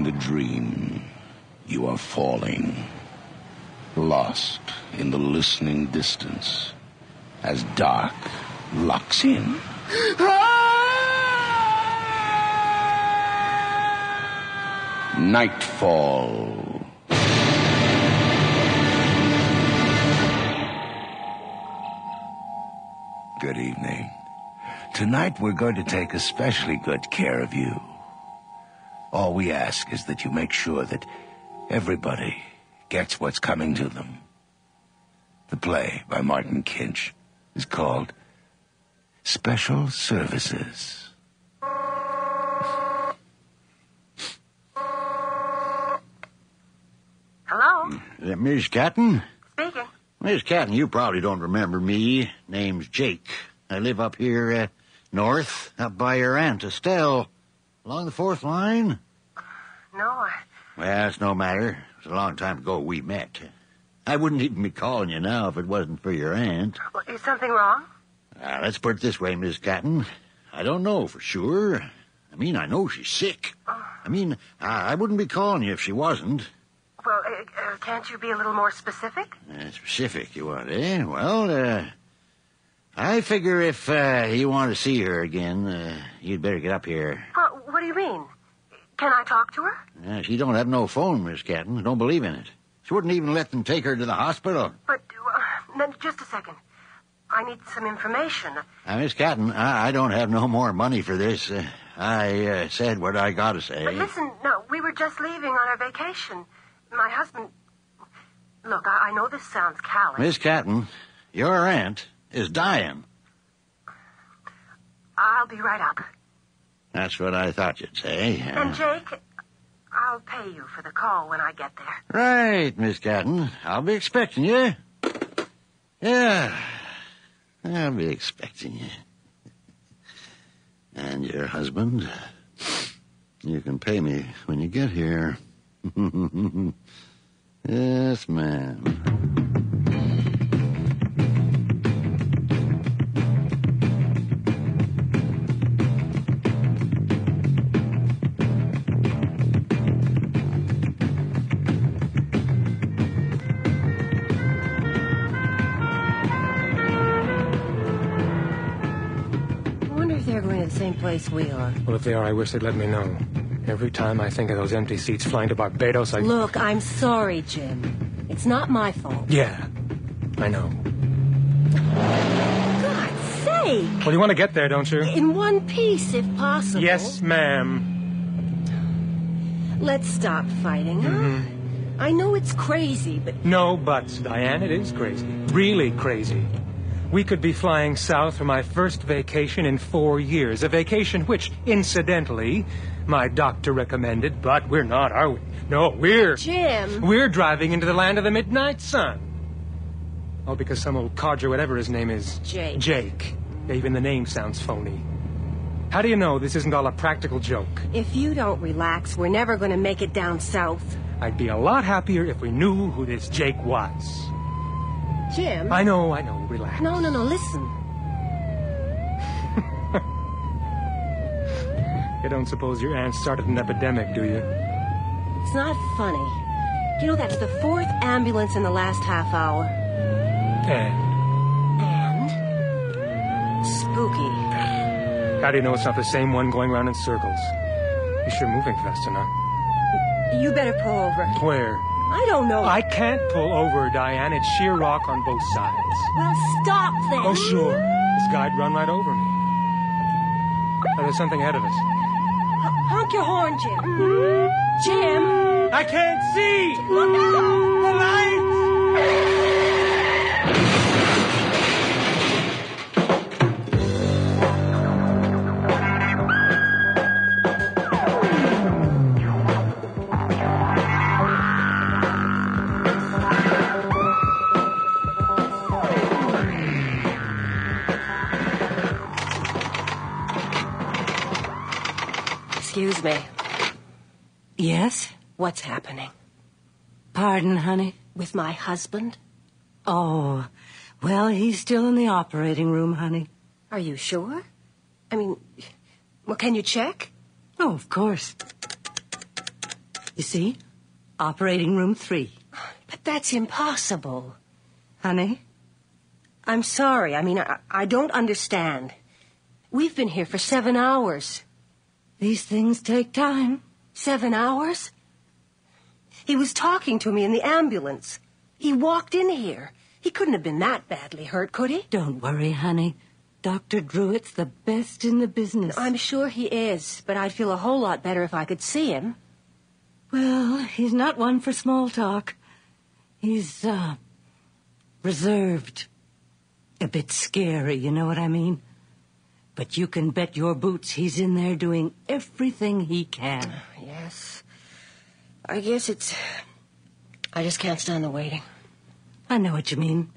the dream, you are falling, lost in the listening distance, as dark locks in. Nightfall. Good evening. Tonight we're going to take especially good care of you. All we ask is that you make sure that everybody gets what's coming to them. The play by Martin Kinch is called Special Services. Hello? Is that Miss Catton? Speaking. Miss Catton, you probably don't remember me. Name's Jake. I live up here, north, up by your Aunt Estelle. Along the 4th line? No, Well, it's no matter. It was a long time ago we met. I wouldn't even be calling you now if it wasn't for your aunt. Well, is something wrong? Let's put it this way, Miss Catton. I don't know for sure. I know she's sick. I wouldn't be calling you if she wasn't. Well, can't you be a little more specific? Specific, you want, eh? Well, I figure if you want to see her again, you'd better get up here. Well, what do you mean? Can I talk to her? She don't have no phone, Miss Catton. Don't believe in it. She wouldn't even let them take her to the hospital. But, just a second. I need some information. Miss Catton, I don't have no more money for this. I said what I gotta say. But listen, no, we were just leaving on our vacation. My husband... Look, I know this sounds callous. Miss Catton, your aunt is dying. I'll be right up. That's what I thought you'd say. And, Jake, I'll pay you for the call when I get there. Right, Miss Catton. I'll be expecting you. Yeah, I'll be expecting you. And your husband, you can pay me when you get here. Yes, ma'am. They're going to the same place we are. Well, if they are, I wish they'd let me know. Every time I think of those empty seats flying to Barbados, I... Look, I'm sorry, Jim. It's not my fault. Yeah, I know. For God's sake! Well, you want to get there, don't you? In one piece, if possible. Yes, ma'am. Let's stop fighting, huh? I know it's crazy, but... No buts, Diane. It is crazy. Really crazy. We could be flying south for my first vacation in 4 years. A vacation which, incidentally, my doctor recommended, but we're not, are we? No, we're... Jim! We're driving into the land of the midnight sun. Oh, because some old codger, whatever his name is... Jake. Jake. Even the name sounds phony. How do you know this isn't all a practical joke? If you don't relax, we're never going to make it down south. I'd be a lot happier if we knew who this Jake was. Jim? I know, relax. No, listen. You don't suppose your aunt started an epidemic, do you? It's not funny. You know, that's the 4th ambulance in the last half hour. And? Spooky. How do you know it's not the same one going round in circles? You're sure moving fast enough. You better pull over. Where? I don't know. I can't pull over, Diane. It's sheer rock on both sides. Well, stop then. Oh, sure. This guy'd run right over me. Oh, there's something ahead of us. Honk your horn, Jim. Jim! I can't see! Look out! The lights! Excuse me. Yes? What's happening? Pardon, honey? With my husband? Oh, well, he's still in the operating room, honey. Are you sure? I mean, well, can you check? Oh, of course. You see? Operating room 3. But that's impossible. Honey? I'm sorry. I mean, I don't understand. We've been here for 7 hours. These things take time. 7 hours? He was talking to me in the ambulance. He walked in here. He couldn't have been that badly hurt, could he? Don't worry, honey. Dr. Druitt's the best in the business. I'm sure he is, but I'd feel a whole lot better if I could see him. Well, he's not one for small talk. He's, reserved. A bit scary, you know what I mean? But you can bet your boots he's in there doing everything he can. Yes. I guess I just can't stand the waiting. I know what you mean.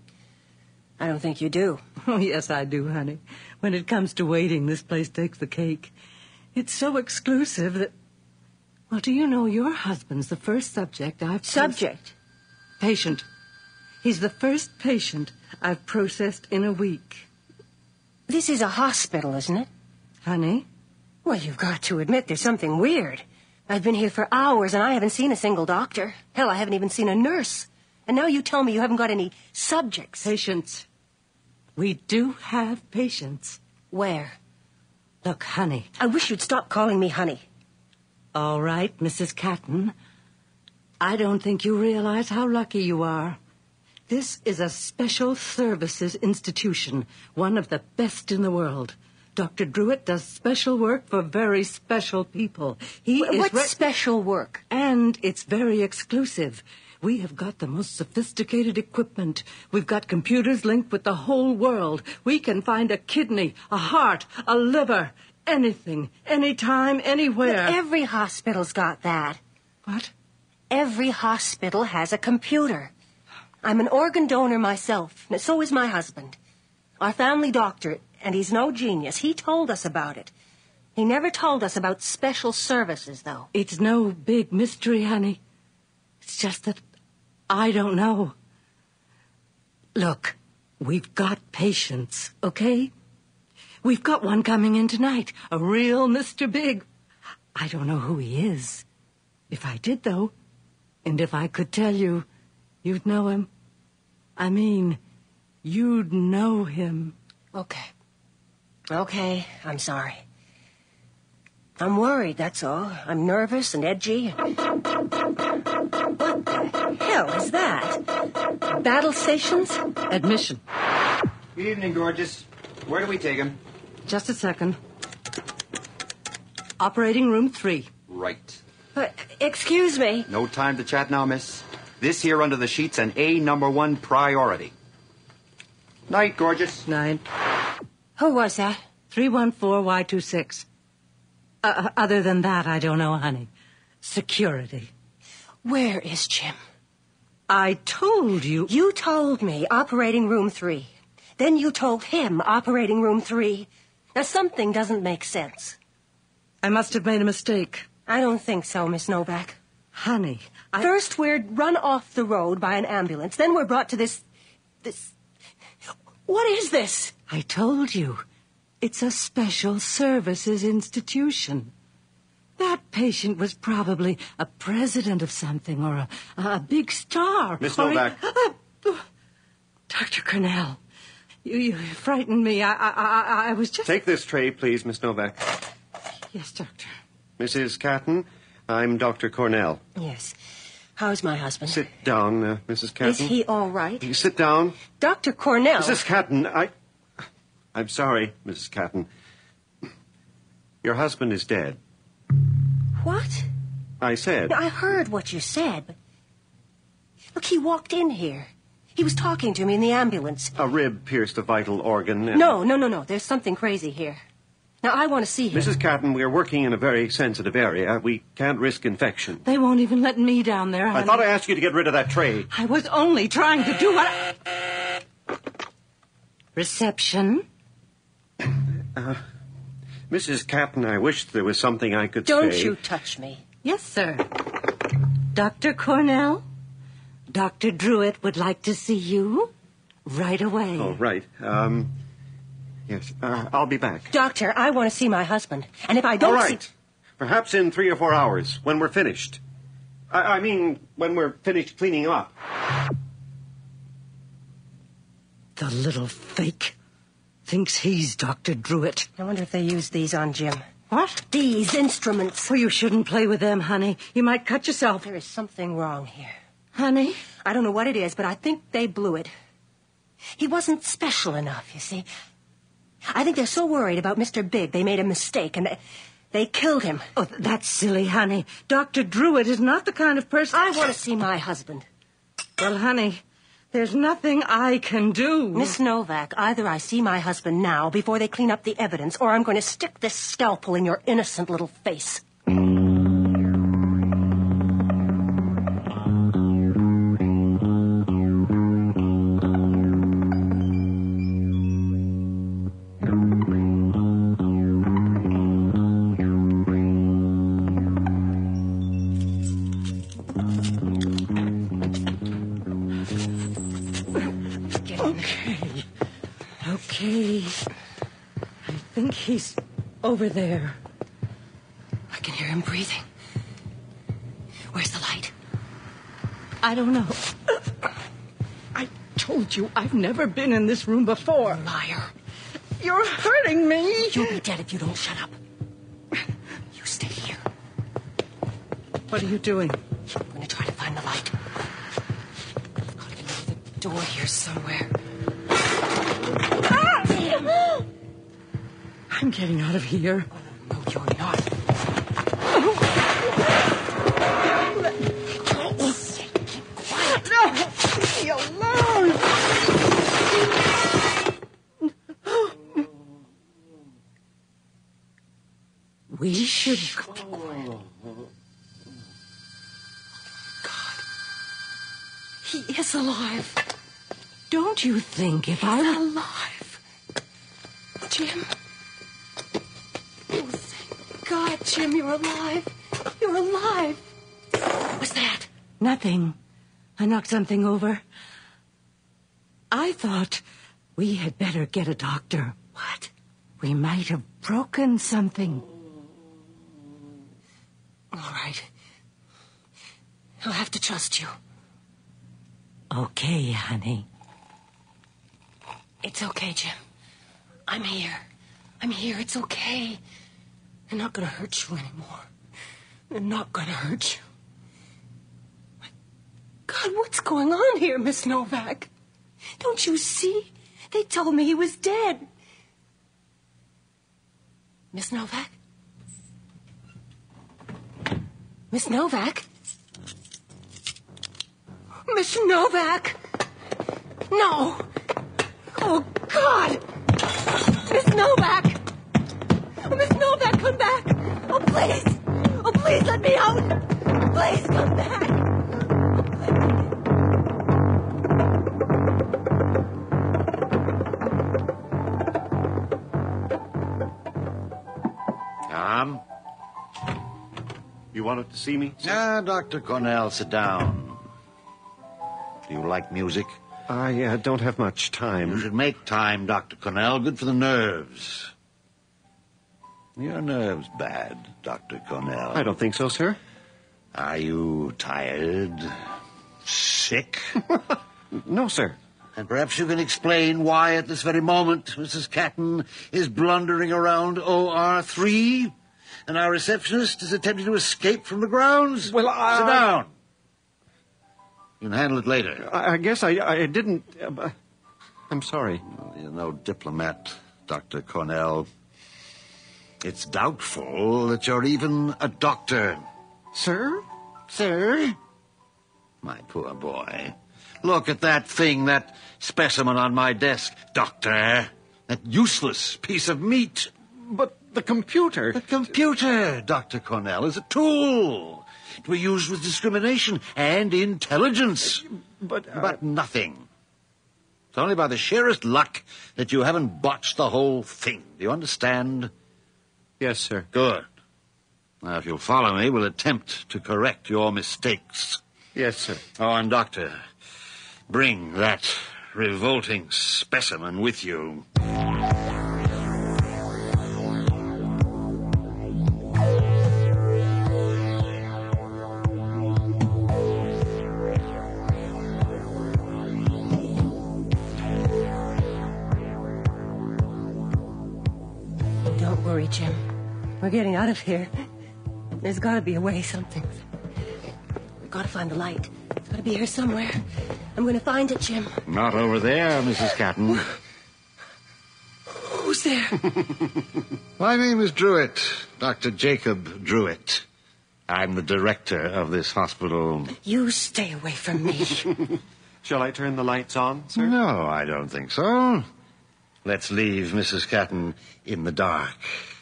I don't think you do. Oh, yes, I do, honey. When it comes to waiting, this place takes the cake. It's so exclusive that... Well, do you know your husband's the first subject I've... Subject? Patient. He's the first patient I've processed in a week. This is a hospital, isn't it? Honey? Well, you've got to admit there's something weird. I've been here for hours and I haven't seen a single doctor. Hell, I haven't even seen a nurse. And now you tell me you haven't got any subjects. Patients. We do have patients. Where? Look, honey. I wish you'd stop calling me honey. All right, Mrs. Catton. I don't think you realize how lucky you are. This is a special services institution, one of the best in the world. Dr. Druitt does special work for very special people. What special work? And it's very exclusive. We have got the most sophisticated equipment. We've got computers linked with the whole world. We can find a kidney, a heart, a liver, anything, anytime, anywhere. But every hospital's got that. What? Every hospital has a computer. I'm an organ donor myself, and so is my husband. Our family doctor, and he's no genius, he told us about it. He never told us about special services, though. It's no big mystery, honey. It's just that I don't know. Look, we've got patients, okay? We've got one coming in tonight, a real Mr. Big. I don't know who he is. If I did, though, and if I could tell you, you'd know him. I mean, you'd know him. Okay, I'm sorry. I'm worried, that's all. I'm nervous and edgy. What the hell is that? Battle stations? Admission. Good evening, gorgeous. Where do we take him? Just a second. Operating room 3. Right. Excuse me. No time to chat now, miss. This here under the sheet's an A #1 priority. Night, gorgeous. 9. Who was that? 314Y26. Other than that, I don't know, honey. Security. Where is Jim? I told you. You told me operating room 3. Then you told him operating room 3. Now, something doesn't make sense. I must have made a mistake. I don't think so, Miss Novak. Honey, First, we're run off the road by an ambulance. Then we're brought to this... What is this? I told you. It's a special services institution. That patient was probably a president of something or a big star. Miss Novak. Dr. Cornell, you frightened me. I was just... Take this tray, please, Miss Novak. Yes, doctor. Mrs. Catton, I'm Dr. Cornell. Yes. How's my husband? Sit down, Mrs. Catton. Is he all right? You sit down. Dr. Cornell. Mrs. Catton, I'm sorry, Mrs. Catton. Your husband is dead. What? I said. I heard what you said, but... Look, he walked in here. He was talking to me in the ambulance. A rib pierced a vital organ. And... No. There's something crazy here. Now, I want to see him. Mrs. Catton, we are working in a very sensitive area. We can't risk infection. They won't even let me down there, honey. I thought I asked you to get rid of that tray. I was only trying to do what Reception? Mrs. Catton, I wish there was something I could say. Don't you touch me. Yes, sir. Dr. Cornell? Dr. Druitt would like to see you right away. Oh, right. Yes, I'll be back. Doctor, I want to see my husband. And if I don't All right. Perhaps in 3 or 4 hours, when we're finished. I mean, when we're finished cleaning up. The little fake thinks he's Dr. Druitt. I wonder if they used these on Jim. What? These instruments. Oh, you shouldn't play with them, honey. You might cut yourself. There is something wrong here. Honey? I don't know what it is, but I think they blew it. He wasn't special enough, you see. I think they're so worried about Mr. Big, they made a mistake, and they killed him. Oh, that's silly, honey. Dr. Druitt is not the kind of person... I want to see my husband. Well, honey, there's nothing I can do. Miss Novak, either I see my husband now before they clean up the evidence, or I'm going to stick this scalpel in your innocent little face. Okay. I think he's over there. I can hear him breathing. Where's the light? I don't know. I told you I've never been in this room before. Liar. You're hurting me. You'll be dead if you don't shut up. You stay here. What are you doing? I'm going to try to find the light. I'll leave the door here somewhere. I'm getting out of here. Oh, no, you're not. Keep quiet. No! Leave me alone! We should... God. He is alive. Don't you think if He's I... alive. Jim. Oh, thank God, Jim, you're alive. You're alive. What was that? Nothing. I knocked something over. I thought we had better get a doctor. What? We might have broken something. All right. I'll have to trust you. Okay, honey. It's okay, Jim. I'm here. I'm here. It's okay. I'm not going to hurt you anymore. I'm not going to hurt you. My God, what's going on here, Miss Novak? Don't you see? They told me he was dead. Miss Novak? Miss Novak? Miss Novak! No! Oh, God! Miss Novak! Oh, Miss Novak, come back! Oh, please! Oh, please let me out! Please come back! Tom? You wanted to see me? Dr. Cornell, sit down. Do you like music? I don't have much time. You should make time, Dr. Cornell. Good for the nerves. Your nerves bad, Dr. Cornell. I don't think so, sir. Are you tired? Sick? No, sir. And perhaps you can explain why at this very moment Mrs. Catton is blundering around OR3 and our receptionist is attempting to escape from the grounds? Well, Sit down. You can handle it later. I guess I didn't... I'm sorry. You're no diplomat, Dr. Cornell. It's doubtful that you're even a doctor. Sir? Sir? My poor boy. Look at that thing, that specimen on my desk, Doctor. That useless piece of meat. But the computer... The computer, Dr. Cornell, is a tool to be used with discrimination and intelligence. But nothing. It's only by the sheerest luck that you haven't botched the whole thing. Do you understand? Yes, sir. Good. Now, if you'll follow me, we'll attempt to correct your mistakes. Yes, sir. Oh, and Doctor, bring that revolting specimen with you. Jim. We're getting out of here. There's got to be a way, something. We've got to find the light. It's got to be here somewhere. I'm going to find it, Jim. Not over there, Mrs. Catton. Who's there? My name is Druitt, Dr. Jacob Druitt. I'm the director of this hospital. You stay away from me. Shall I turn the lights on, sir? No, I don't think so. Let's leave Mrs. Catton in the dark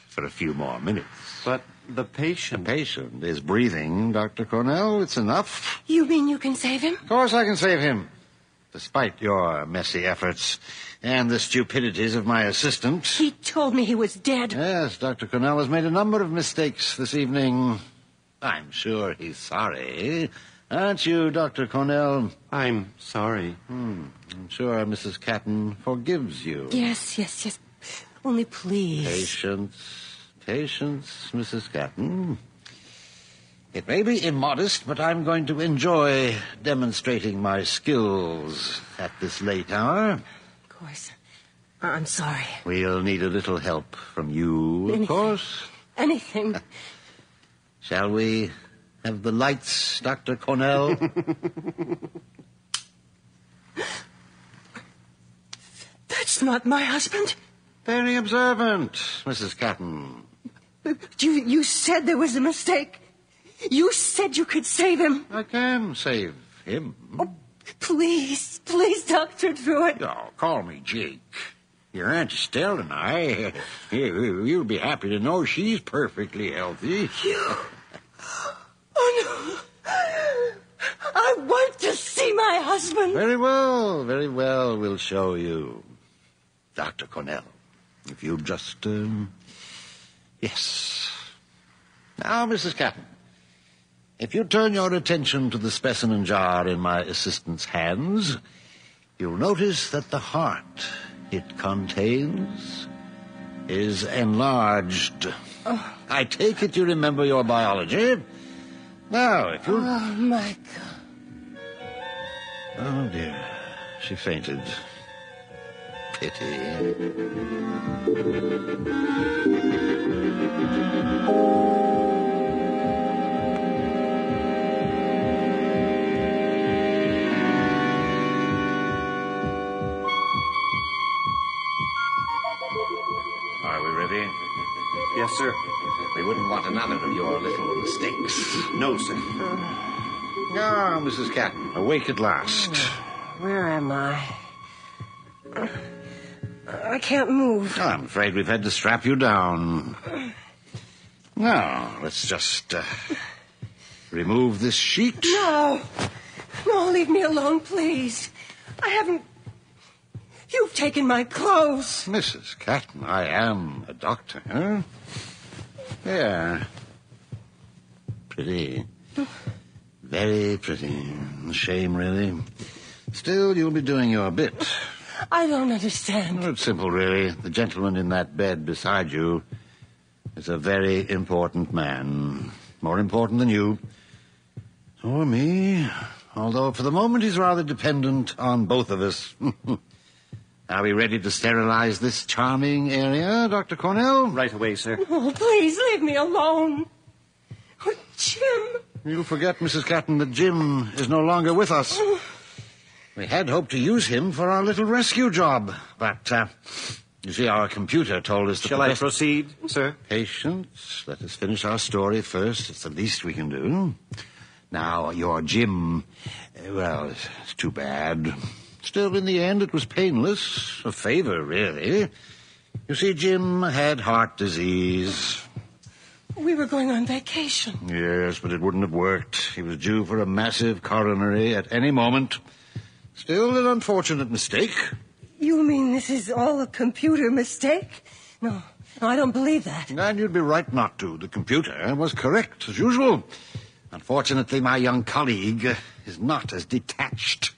for a few more minutes. But the patient... The patient is breathing, Dr. Cornell. It's enough. You mean you can save him? Of course I can save him. Despite your messy efforts and the stupidities of my assistant. He told me he was dead. Yes, Dr. Cornell has made a number of mistakes this evening. I'm sure he's sorry. Aren't you, Dr. Cornell? I'm sorry. I'm sure Mrs. Catton forgives you. Yes. Only please. Patience, Mrs. Catton. It may be immodest, but I'm going to enjoy demonstrating my skills at this late hour. Of course. I'm sorry. We'll need a little help from you, of course. Anything. Shall we have the lights, Dr. Cornell? That's not my husband. Very observant, Mrs. Catton. You said there was a mistake. You said you could save him. I can save him. Oh, please, Dr. Druitt. Oh, call me Jake. Your Aunt Estelle and I, you'll be happy to know she's perfectly healthy. Oh, no. I want to see my husband. Very well. We'll show you. Dr. Cornell, if you'll just, yes. Now, Mrs. Catton, if you turn your attention to the specimen jar in my assistant's hands, you'll notice that the heart it contains is enlarged. Oh. I take it you remember your biology. Now, if you... Oh, my God. Oh, dear. She fainted. Pity. Are we ready? Yes, sir. We wouldn't want another of your little mistakes. No, sir. Ah, Mrs. Catton, awake at last. Where am I? I can't move. I'm afraid we've had to strap you down. Now, let's just remove this sheet. No, leave me alone, please. I haven't... You've taken my clothes. Mrs. Catton, I am a doctor, huh? There. Pretty. Very pretty. Shame, really. Still, you'll be doing your bit. I don't understand. Well, it's simple, really. The gentleman in that bed beside you is a very important man. More important than you. Or me. Although, for the moment, he's rather dependent on both of us. Are we ready to sterilize this charming area, Dr. Cornell? Right away, sir. Oh, please, leave me alone. Oh, Jim. You'll forget, Mrs. Catton, that Jim is no longer with us. We had hoped to use him for our little rescue job, but, you see, our computer told us to... Shall I proceed, sir? Patience. Let us finish our story first. It's the least we can do. Now, your Jim, well, it's too bad. Still, in the end, it was painless. A favor, really. You see, Jim had heart disease. We were going on vacation. Yes, but it wouldn't have worked. He was due for a massive coronary at any moment. Still an unfortunate mistake. You mean this is all a computer mistake? No, I don't believe that. And you'd be right not to. The computer was correct, as usual. Unfortunately, my young colleague is not as detached.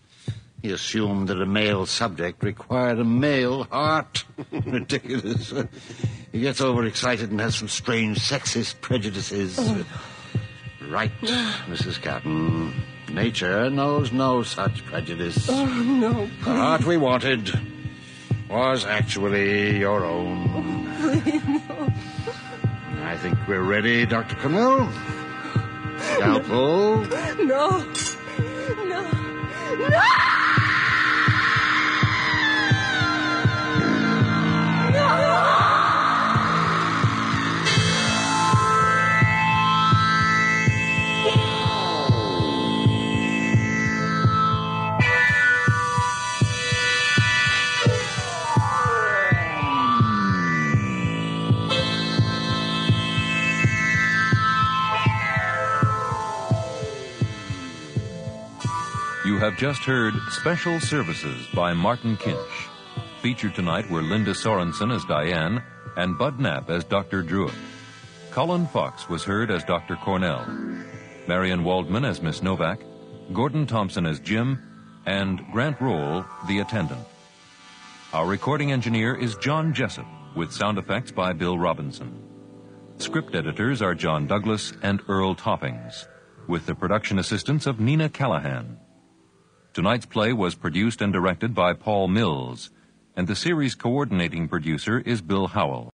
He assumed that a male subject required a male heart. Ridiculous. He gets overexcited and has some strange sexist prejudices. Oh. Right, Mrs. Catton. Nature knows no such prejudice. Oh, no, please. The heart we wanted was actually your own. Oh, please, no. I think we're ready, Dr. Cornell. Scalpel. No. No. No! You have just heard Special Services by Martin Kinch. Featured tonight were Linda Sorensen as Diane and Bud Knapp as Dr. Druitt. Colin Fox was heard as Dr. Cornell, Marion Waldman as Miss Novak, Gordon Thompson as Jim, and Grant Roll, the attendant. Our recording engineer is John Jessup, with sound effects by Bill Robinson. Script editors are John Douglas and Earl Toppings, with the production assistance of Nina Callahan. Tonight's play was produced and directed by Paul Mills, and the series coordinating producer is Bill Howell.